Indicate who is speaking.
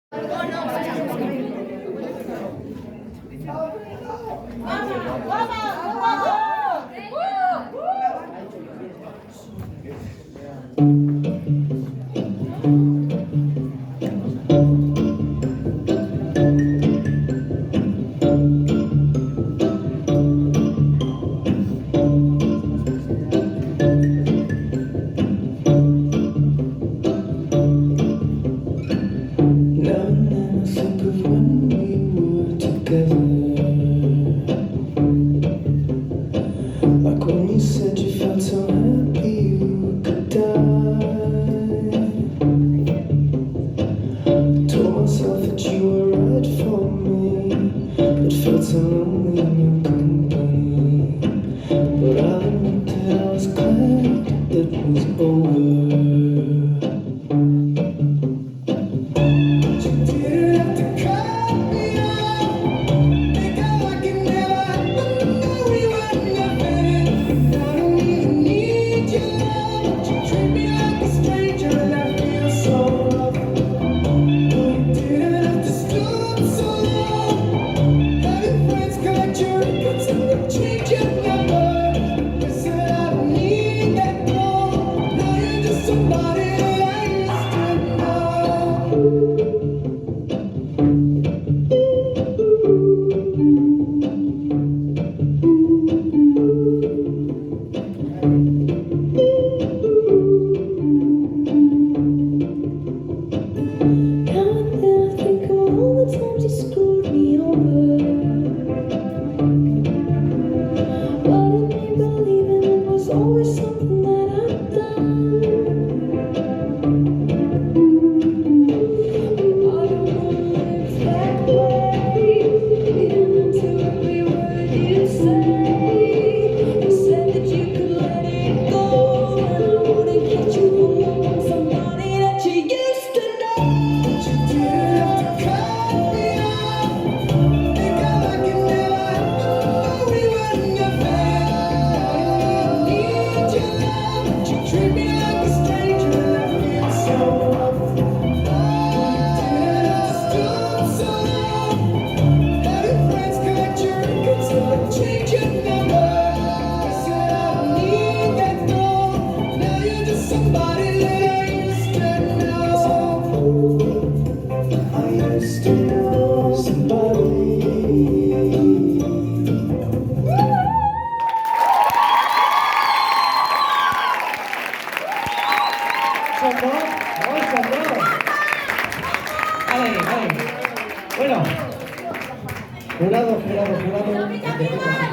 Speaker 1: Like when you said you felt so happy you could die. Told myself that you were right for me, but felt so lonely in your company. But I'll admit that I was glad it was over. Always something that I've done. I don't wanna live that way. Into every word you say. You said that you could let it go, and I wouldn't catch you on somebody that you used to know. But you didn't have to cut me off. Think I like it now. We were nothing. Treat me like a stranger and I feel so rough. Stood so long. Having friends collect your records, so I change your number. I said I don't need that phone. Now you're just somebody that I used to know. I used to know somebody.
Speaker 2: Bueno, jurado.